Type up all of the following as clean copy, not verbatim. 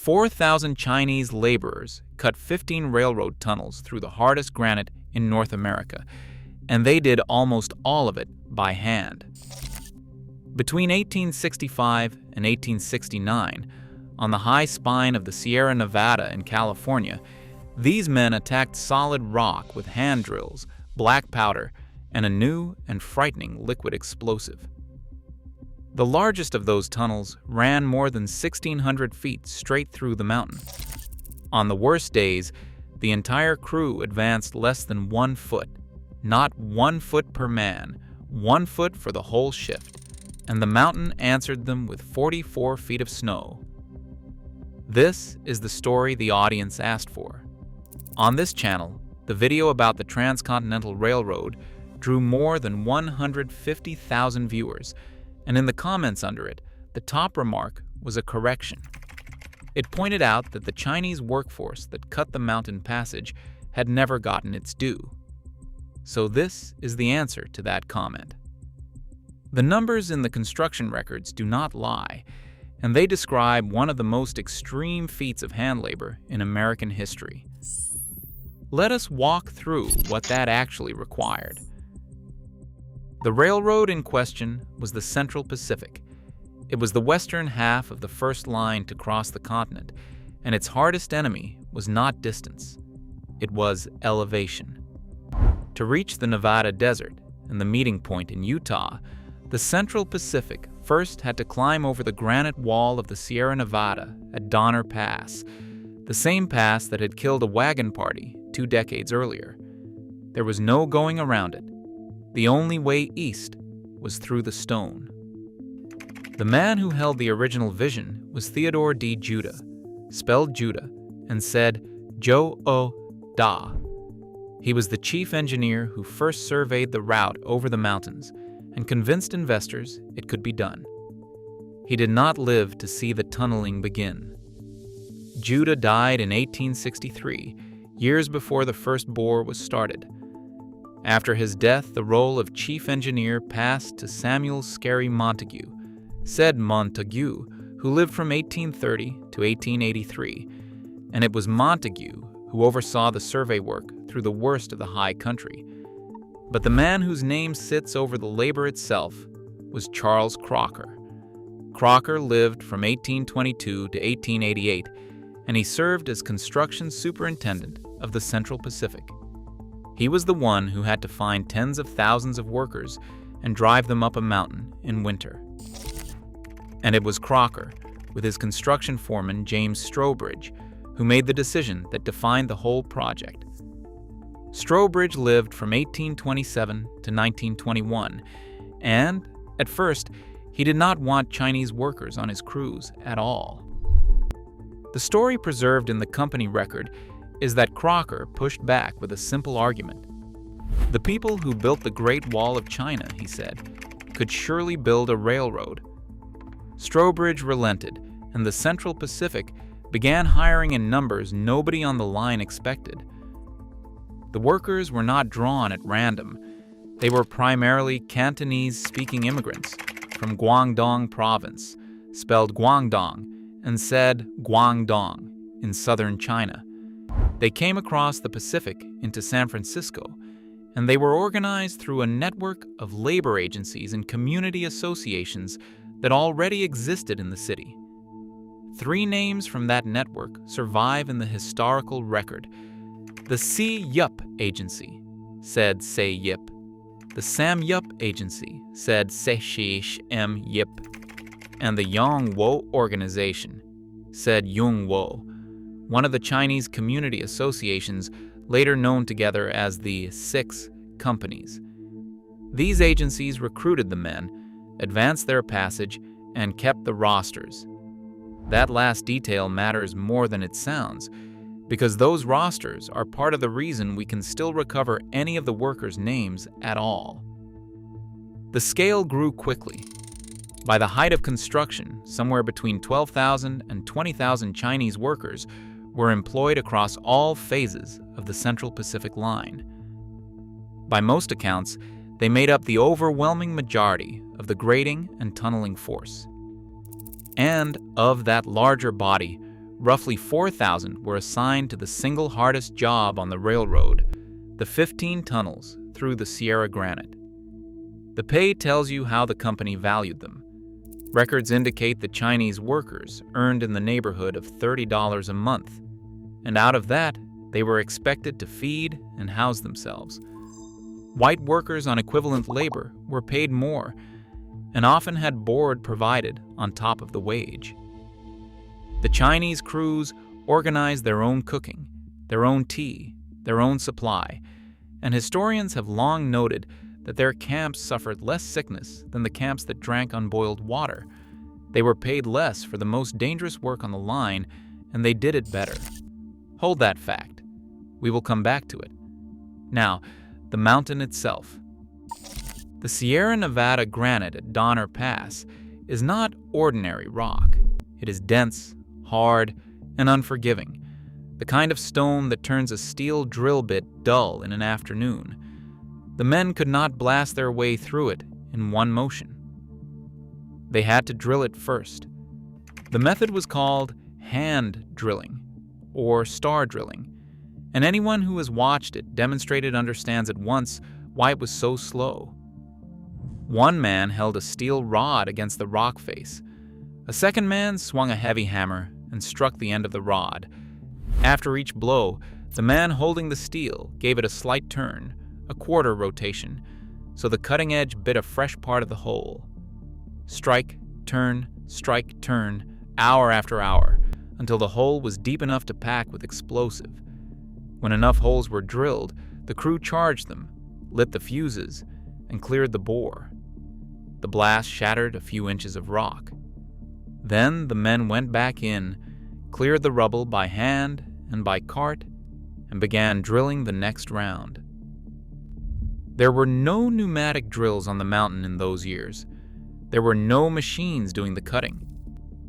4,000 Chinese laborers cut 15 railroad tunnels through the hardest granite in North America, and they did almost all of it by hand. Between 1865 and 1869, on the high spine of the Sierra Nevada in California, these men attacked solid rock with hand drills, black powder, and a new and frightening liquid explosive. The largest of those tunnels ran more than 1,600 feet straight through the mountain. On the worst days, the entire crew advanced less than 1 foot, not 1 foot per man, 1 foot for the whole shift, and the mountain answered them with 44 feet of snow. This is the story the audience asked for. On this channel, the video about the Transcontinental Railroad drew more than 150,000 viewers, and in the comments under it, the top remark was a correction. It pointed out that the Chinese workforce that cut the mountain passage had never gotten its due. So this is the answer to that comment. The numbers in the construction records do not lie, and they describe one of the most extreme feats of hand labor in American history. Let us walk through what that actually required. The railroad in question was the Central Pacific. It was the western half of the first line to cross the continent, and its hardest enemy was not distance. It was elevation. To reach the Nevada desert and the meeting point in Utah, the Central Pacific first had to climb over the granite wall of the Sierra Nevada at Donner Pass, the same pass that had killed a wagon party 2 decades earlier. There was no going around it. The only way east was through the stone. The man who held the original vision was Theodore D. Judah, spelled Judah, and said Jo-O-Da. He was the chief engineer who first surveyed the route over the mountains and convinced investors it could be done. He did not live to see the tunneling begin. Judah died in 1863, years before the first bore was started. After his death, the role of chief engineer passed to Samuel Scarry Montague, said Montague, who lived from 1830 to 1883, and it was Montague who oversaw the survey work through the worst of the high country. But the man whose name sits over the labor itself was Charles Crocker. Crocker lived from 1822 to 1888, and he served as construction superintendent of the Central Pacific. He was the one who had to find tens of thousands of workers and drive them up a mountain in winter. And it was Crocker, with his construction foreman James Strobridge, who made the decision that defined the whole project. Strobridge lived from 1827 to 1921, and, at first, he did not want Chinese workers on his crews at all. The story preserved in the company record is that Crocker pushed back with a simple argument. The people who built the Great Wall of China, he said, could surely build a railroad. Strobridge relented, and the Central Pacific began hiring in numbers nobody on the line expected. The workers were not drawn at random. They were primarily Cantonese-speaking immigrants from Guangdong province, spelled Guangdong and said Guangdong in southern China. They came across the Pacific into San Francisco, and they were organized through a network of labor agencies and community associations that already existed in the city. 3 names from that network survive in the historical record. The Si Yup Agency, said Say Yip. The Sam Yup Agency, said Se Shish M Yip. And the Yang Wo Organization, said Yung Wo, one of the Chinese community associations later known together as the 6 Companies. These agencies recruited the men, advanced their passage, and kept the rosters. That last detail matters more than it sounds, because those rosters are part of the reason we can still recover any of the workers' names at all. The scale grew quickly. By the height of construction, somewhere between 12,000 and 20,000 Chinese workers were employed across all phases of the Central Pacific Line. By most accounts, they made up the overwhelming majority of the grading and tunneling force. And of that larger body, roughly 4,000 were assigned to the single hardest job on the railroad, the 15 tunnels through the Sierra Granite. The pay tells you how the company valued them. Records indicate the Chinese workers earned in the neighborhood of $30 a month, and out of that, they were expected to feed and house themselves. White workers on equivalent labor were paid more and often had board provided on top of the wage. The Chinese crews organized their own cooking, their own tea, their own supply, and historians have long noted that their camps suffered less sickness than the camps that drank unboiled water. They were paid less for the most dangerous work on the line, and they did it better. Hold that fact. We will come back to it. Now, the mountain itself. The Sierra Nevada granite at Donner Pass is not ordinary rock. It is dense, hard, and unforgiving, the kind of stone that turns a steel drill bit dull in an afternoon. The men could not blast their way through it in one motion. They had to drill it first. The method was called hand drilling, or star drilling, and anyone who has watched it demonstrated understands at once why it was so slow. One man held a steel rod against the rock face. A second man swung a heavy hammer and struck the end of the rod. After each blow, the man holding the steel gave it a slight turn, a quarter rotation, so the cutting edge bit a fresh part of the hole. Strike, turn, hour after hour, until the hole was deep enough to pack with explosive. When enough holes were drilled, the crew charged them, lit the fuses, and cleared the bore. The blast shattered a few inches of rock. Then the men went back in, cleared the rubble by hand and by cart, and began drilling the next round. There were no pneumatic drills on the mountain in those years. There were no machines doing the cutting.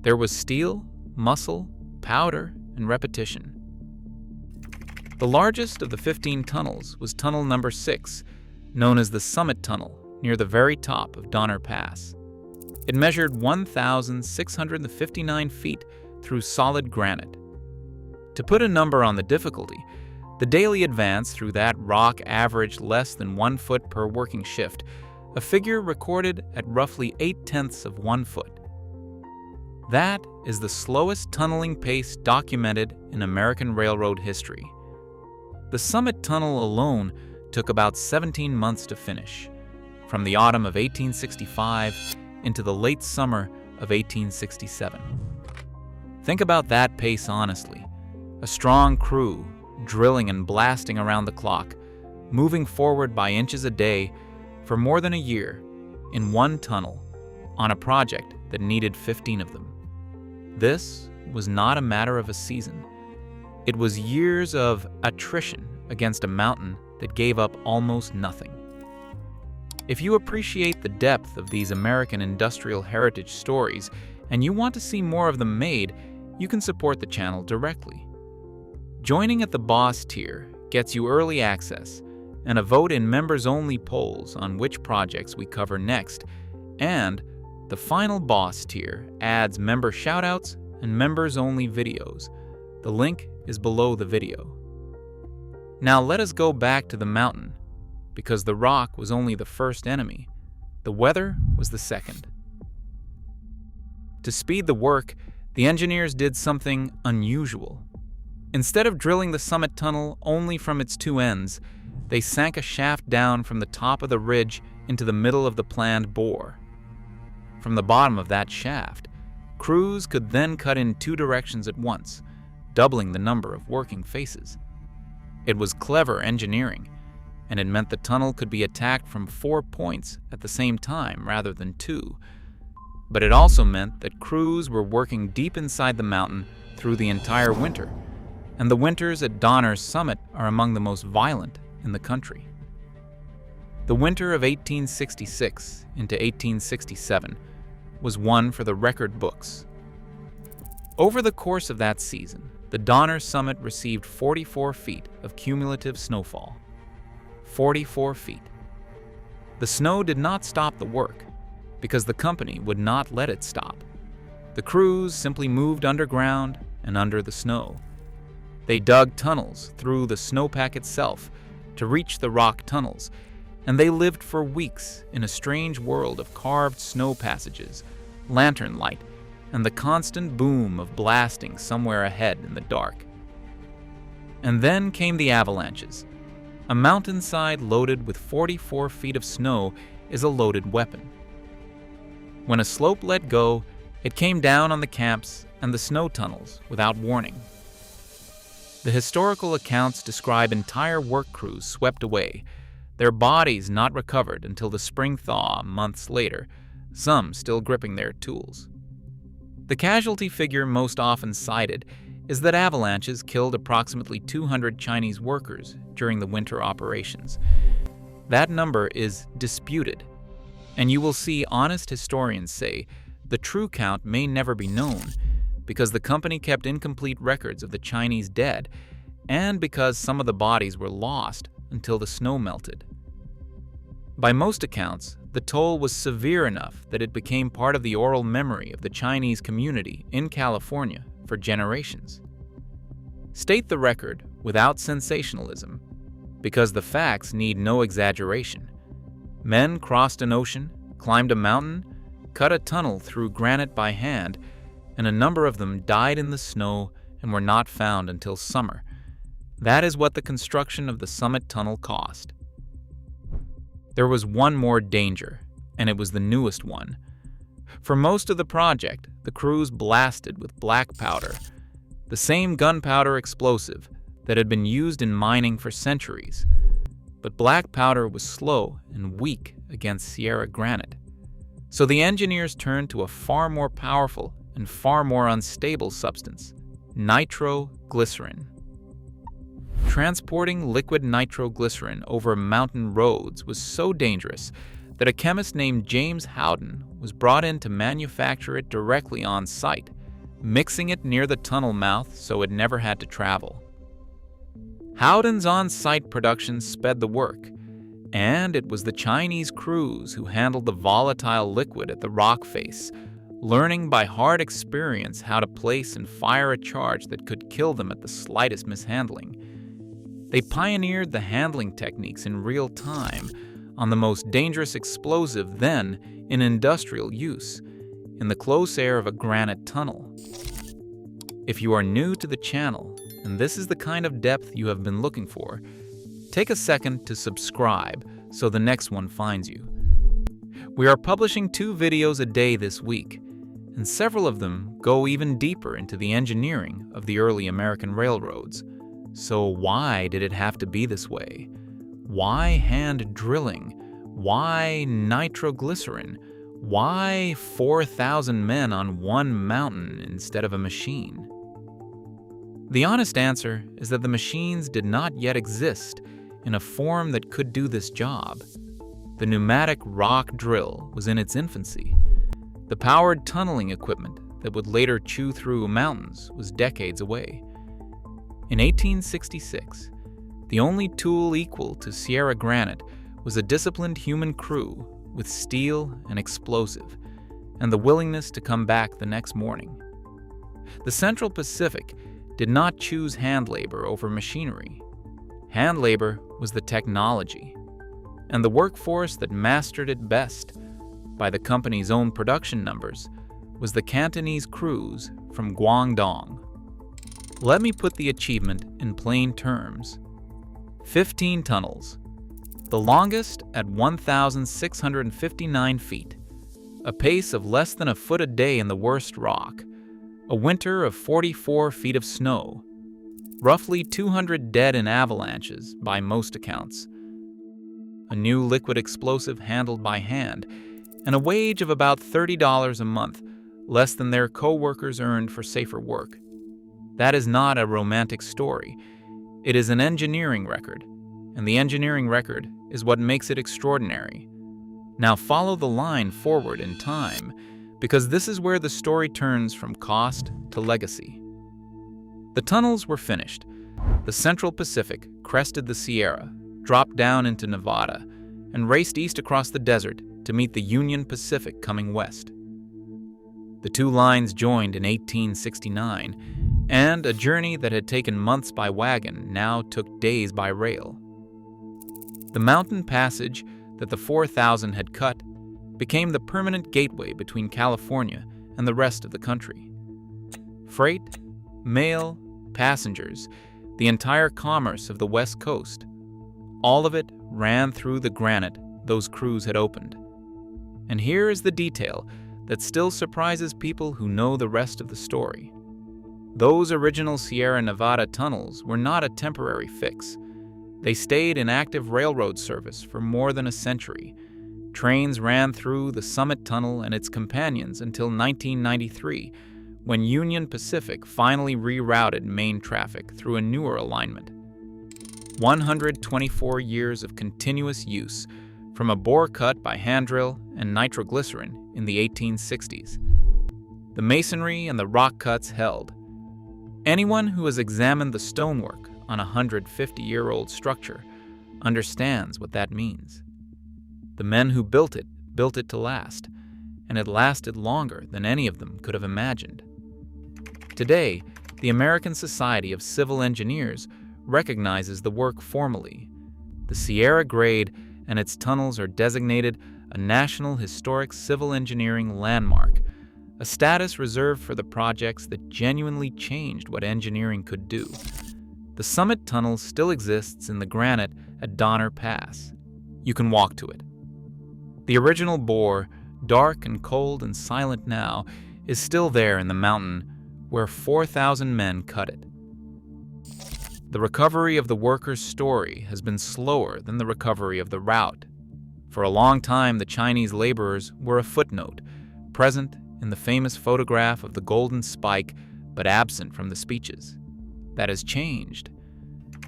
There was steel, muscle, powder, and repetition. The largest of the 15 tunnels was tunnel number 6, known as the Summit Tunnel, near the very top of Donner Pass. It measured 1,659 feet through solid granite. To put a number on the difficulty, the daily advance through that rock averaged less than 1 foot per working shift, a figure recorded at roughly 0.8 of 1 foot. That is the slowest tunneling pace documented in American railroad history. The Summit Tunnel alone took about 17 months to finish, from the autumn of 1865 into the late summer of 1867. Think about that pace honestly. A strong crew, drilling and blasting around the clock, moving forward by inches a day for more than a year in one tunnel on a project that needed 15 of them. This was not a matter of a season. It was years of attrition against a mountain that gave up almost nothing. If you appreciate the depth of these American industrial heritage stories and you want to see more of them made, you can support the channel directly. Joining at the Boss tier gets you early access and a vote in members-only polls on which projects we cover next, and the final Boss tier adds member shoutouts and members-only videos. The link is below the video. Now let us go back to the mountain, because the rock was only the first enemy. The weather was the second. To speed the work, the engineers did something unusual. Instead of drilling the Summit Tunnel only from its two ends, they sank a shaft down from the top of the ridge into the middle of the planned bore. From the bottom of that shaft, crews could then cut in two directions at once, doubling the number of working faces. It was clever engineering, and it meant the tunnel could be attacked from 4 points at the same time rather than 2. But it also meant that crews were working deep inside the mountain through the entire winter, and the winters at Donner's summit are among the most violent in the country. The winter of 1866 into 1867 was one for the record books. Over the course of that season, the Donner summit received 44 feet of cumulative snowfall. 44 feet. The snow did not stop the work, because the company would not let it stop. The crews simply moved underground, and under the snow. They dug tunnels through the snowpack itself to reach the rock tunnels, and they lived for weeks in a strange world of carved snow passages, lantern light, and the constant boom of blasting somewhere ahead in the dark. And then came the avalanches. A mountainside loaded with 44 feet of snow is a loaded weapon. When a slope let go, it came down on the camps and the snow tunnels without warning. The historical accounts describe entire work crews swept away, their bodies not recovered until the spring thaw months later, some still gripping their tools. The casualty figure most often cited is that avalanches killed approximately 200 Chinese workers during the winter operations. That number is disputed, and you will see honest historians say the true count may never be known because the company kept incomplete records of the Chinese dead and because some of the bodies were lost until the snow melted. By most accounts, the toll was severe enough that it became part of the oral memory of the Chinese community in California for generations. State the record without sensationalism, because the facts need no exaggeration. Men crossed an ocean, climbed a mountain, cut a tunnel through granite by hand, and a number of them died in the snow and were not found until summer. That is what the construction of the Summit Tunnel cost. There was one more danger, and it was the newest one. For most of the project, the crews blasted with black powder, the same gunpowder explosive that had been used in mining for centuries. But black powder was slow and weak against Sierra granite. So the engineers turned to a far more powerful and far more unstable substance, nitroglycerin. Transporting liquid nitroglycerin over mountain roads was so dangerous that a chemist named James Howden was brought in to manufacture it directly on site, mixing it near the tunnel mouth so it never had to travel. Howden's on-site production sped the work, and it was the Chinese crews who handled the volatile liquid at the rock face, learning by hard experience how to place and fire a charge that could kill them at the slightest mishandling. They pioneered the handling techniques in real time on the most dangerous explosive then in industrial use, in the close air of a granite tunnel. If you are new to the channel, and this is the kind of depth you have been looking for, take a second to subscribe so the next one finds you. We are publishing 2 videos a day this week, and several of them go even deeper into the engineering of the early American railroads. So why did it have to be this way? Why hand drilling? Why nitroglycerin? Why 4,000 men on one mountain instead of a machine? The honest answer is that the machines did not yet exist in a form that could do this job. The pneumatic rock drill was in its infancy. The powered tunneling equipment that would later chew through mountains was decades away. In 1866, the only tool equal to Sierra granite was a disciplined human crew with steel and explosive, and the willingness to come back the next morning. The Central Pacific did not choose hand labor over machinery. Hand labor was the technology, and the workforce that mastered it best, by the company's own production numbers, was the Cantonese crews from Guangdong. Let me put the achievement in plain terms. 15 tunnels, the longest at 1,659 feet, a pace of less than a foot a day in the worst rock, a winter of 44 feet of snow, roughly 200 dead in avalanches by most accounts, a new liquid explosive handled by hand, and a wage of about $30 a month, less than their co-workers earned for safer work. That is not a romantic story. It is an engineering record, and the engineering record is what makes it extraordinary. Now follow the line forward in time, because this is where the story turns from cost to legacy. The tunnels were finished. The Central Pacific crested the Sierra, dropped down into Nevada, and raced east across the desert to meet the Union Pacific coming west. The 2 lines joined in 1869, And a journey that had taken months by wagon now took days by rail. The mountain passage that the 4,000 had cut became the permanent gateway between California and the rest of the country. Freight, mail, passengers, the entire commerce of the West Coast, all of it ran through the granite those crews had opened. And here is the detail that still surprises people who know the rest of the story. Those original Sierra Nevada tunnels were not a temporary fix. They stayed in active railroad service for more than a century. Trains ran through the Summit Tunnel and its companions until 1993, when Union Pacific finally rerouted main traffic through a newer alignment. 124 years of continuous use, from a bore cut by hand drill and nitroglycerin in the 1860s. The masonry and the rock cuts held. Anyone who has examined the stonework on a 150-year-old structure understands what that means. The men who built it to last, and it lasted longer than any of them could have imagined. Today, the American Society of Civil Engineers recognizes the work formally. The Sierra Grade and its tunnels are designated a National Historic Civil Engineering Landmark, a status reserved for the projects that genuinely changed what engineering could do. The Summit Tunnel still exists in the granite at Donner Pass. You can walk to it. The original bore, dark and cold and silent now, is still there in the mountain where 4,000 men cut it. The recovery of the workers' story has been slower than the recovery of the route. For a long time, the Chinese laborers were a footnote, present in the famous photograph of the golden spike, but absent from the speeches. That has changed.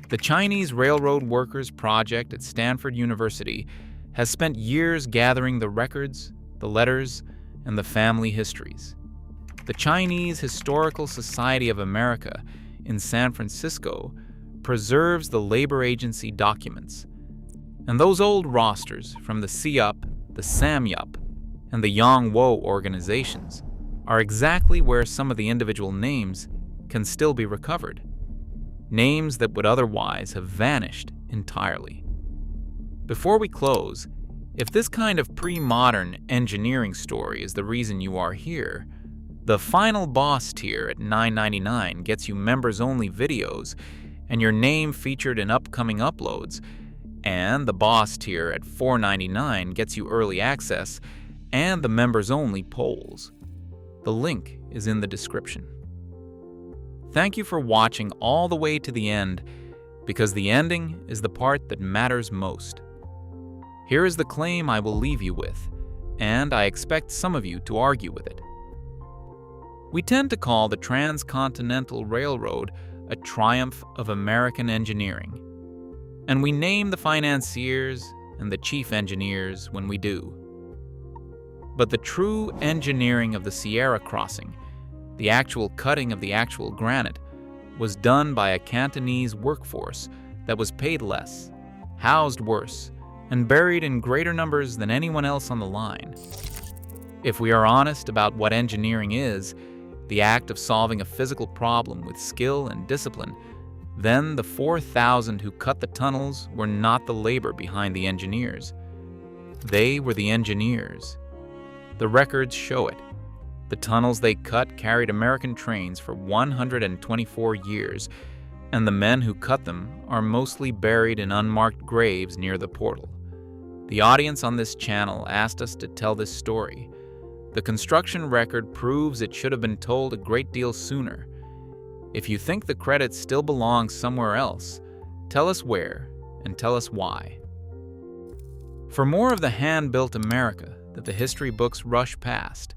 The Chinese Railroad Workers Project at Stanford University has spent years gathering the records, the letters, and the family histories. The Chinese Historical Society of America in San Francisco preserves the labor agency documents. And those old rosters from the SIUP, the SAMYUP, and the Yongwo organizations are exactly where some of the individual names can still be recovered. Names that would otherwise have vanished entirely. Before we close, if this kind of pre-modern engineering story is the reason you are here, the Final Boss tier at $9.99 gets you members-only videos and your name featured in upcoming uploads, and the Boss tier at $4.99 gets you early access and the members-only polls. The link is in the description. Thank you for watching all the way to the end, because the ending is the part that matters most. Here is the claim I will leave you with, and I expect some of you to argue with it. We tend to call the Transcontinental Railroad a triumph of American engineering, and we name the financiers and the chief engineers when we do. But the true engineering of the Sierra Crossing, the actual cutting of the actual granite, was done by a Cantonese workforce that was paid less, housed worse, and buried in greater numbers than anyone else on the line. If we are honest about what engineering is, the act of solving a physical problem with skill and discipline, then the 4,000 who cut the tunnels were not the labor behind the engineers. They were the engineers. The records show it. The tunnels they cut carried American trains for 124 years, and the men who cut them are mostly buried in unmarked graves near the portal. The audience on this channel asked us to tell this story. The construction record proves it should have been told a great deal sooner. If you think the credit still belongs somewhere else, tell us where and tell us why. For more of the hand-built America that the history books rush past,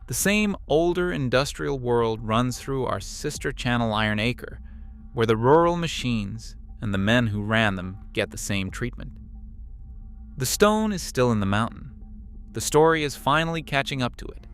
the same older industrial world runs through our sister channel Iron Acre, where the rural machines and the men who ran them get the same treatment. The stone is still in the mountain. The story is finally catching up to it.